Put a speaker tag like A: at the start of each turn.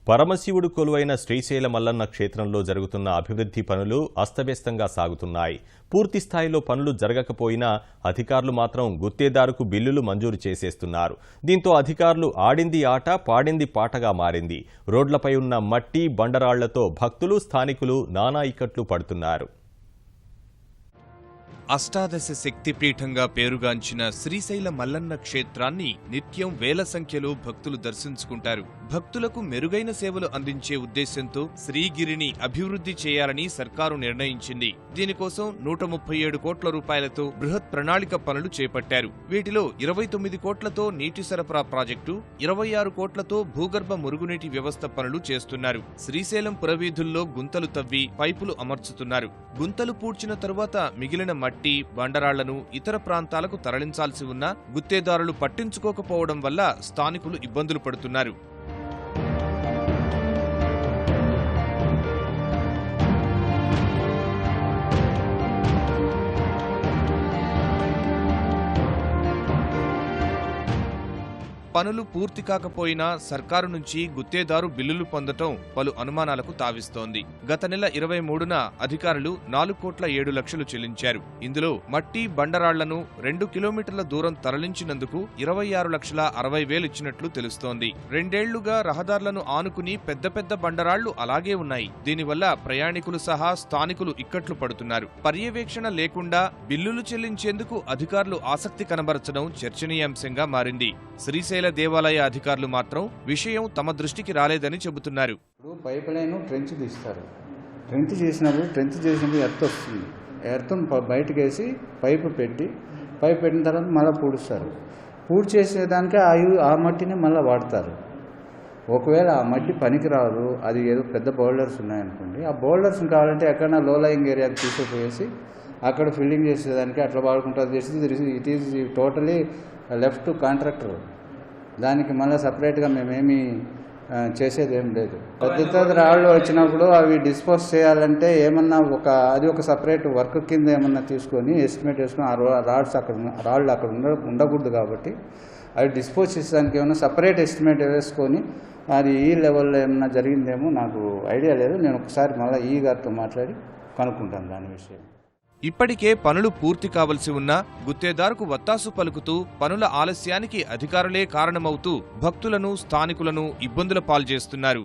A: పరమశివుడు కొలువైన శ్రీశైల మల్లన్న క్షేత్రంలో జరుగుతున్న అభివృద్ధి పనులు అస్తవ్యస్తంగా సాగుతున్నాయి. పూర్తి స్థాయిలో పనులు జరగకపోయినా అధికారులు మాత్రం గుత్తేదారుకు బిల్లులు మంజూరు చేసేస్తున్నారు. దీంతో అధికారులు ఆడింది ఆట పాడింది పాటగా మారింది. రోడ్లపై ఉన్న మట్టి బండరాళ్లతో భక్తులు స్థానికులు నానా ఇక్కట్లు పడుతున్నారు.
B: అష్టాదశ శక్తిపీఠంగా పేరుగాంచిన శ్రీశైల మల్లన్న క్షేత్రాన్ని నిత్యం వేల సంఖ్యలో భక్తులు దర్శించుకుంటారు. భక్తులకు మెరుగైన సేవలు అందించే ఉద్దేశంతో శ్రీగిరిని అభివృద్ధి చేయాలని సర్కారు నిర్ణయించింది. దీనికోసం 137 కోట్ల రూపాయలతో బృహత్ ప్రణాళిక పనులు చేపట్టారు. వీటిలో 29 కోట్లతో నీటి సరఫరా ప్రాజెక్టు, 26 కోట్లతో భూగర్భ మురుగునీటి వ్యవస్థ పనులు చేస్తున్నారు. శ్రీశైలం పురవీధుల్లో గుంతలు తవ్వి పైపులు అమర్చుతున్నారు. గుంతలు పూడ్చిన తరువాత మిగిలిన మట్టి బండరాళ్లను ఇతర ప్రాంతాలకు తరలించాల్సి ఉన్నా గుత్తేదారులు పట్టించుకోకపోవడం వల్ల స్థానికులు ఇబ్బందులు పడుతున్నారు. పనులు పూర్తి కాకపోయినా సర్కారు నుంచి గుత్తేదారు బిల్లులు పొందటం పలు అనుమానాలకు తావిస్తోంది. గత నెల 23న అధికారులు 4,07,00,000 చెల్లించారు. ఇందులో మట్టి బండరాళ్లను 2 కిలోమీటర్ల దూరం తరలించినందుకు 26,60,000 ఇచ్చినట్లు తెలుస్తోంది. 2 ఏళ్లుగా రహదారులను ఆనుకుని పెద్ద పెద్ద బండరాళ్లు అలాగే ఉన్నాయి. దీనివల్ల ప్రయాణికులు సహా స్థానికులు ఇక్కట్లు పడుతున్నారు. పర్యవేక్షణ లేకుండా బిల్లులు చెల్లించేందుకు అధికారులు ఆసక్తి కనబరచడం చర్చనీయాంశంగా మారింది. శ్రీశైల దేవాలయ అధికారులు మాత్రం విషయం తమ దృష్టికి రాలేదని చెబుతున్నారు.
C: పైప్ లైన్ ట్రెంచ్ తీస్తారు. ట్రెంచ్ చేసినప్పుడు ఎర్త్ వస్తుంది. ఎర్త్ను బయటకు వేసి పైపు పెట్టిన తర్వాత మళ్ళీ పూడుస్తారు. పూడి చేసేదానికి ఆ మట్టిని మళ్ళీ వాడతారు. ఒకవేళ ఆ మట్టి పనికి రాదు, అది ఏదో పెద్ద బౌల్డర్స్ ఉన్నాయనుకోండి, ఆ బౌల్డర్స్ కావాలంటే ఎక్కడైనా లో లయింగ్ ఏరియాకి తీసుకుపోయేసి అక్కడ ఫిల్లింగ్ చేసేదానికి అట్లా వాడుకుంటారు. It is totally left contractor. దానికి మళ్ళీ సపరేట్గా మేమేమి చేసేది ఏం లేదు. పెద్ద రాళ్ళు వచ్చినప్పుడు అవి డిస్పోజ్ చేయాలంటే ఏమన్నా అది ఒక సపరేట్ వర్క్ కింద ఏమన్నా తీసుకొని ఎస్టిమేట్ వేసుకొని ఆ రాళ్ళు అక్కడ ఉండకూడదు. కాబట్టి అవి డిస్పోజ్ చేసేదానికి ఏమన్నా సపరేట్ ఎస్టిమేట్ వేసుకొని అది ఈ లెవెల్లో ఏమన్నా జరిగిందేమో నాకు ఐడియా లేదు. నేను ఒకసారి మళ్ళీ ఈ గారితో మాట్లాడి కనుక్కుంటాను దాని విషయం.
B: ఇప్పటికే పనులు పూర్తి కావలసి ఉన్నా గుత్తేదారుకు వత్తాసు పలుకుతూ పనుల ఆలస్యానికి అధికారులే కారణమవుతూ భక్తులను స్థానికులను ఇబ్బందుల పాల్చేస్తున్నారు.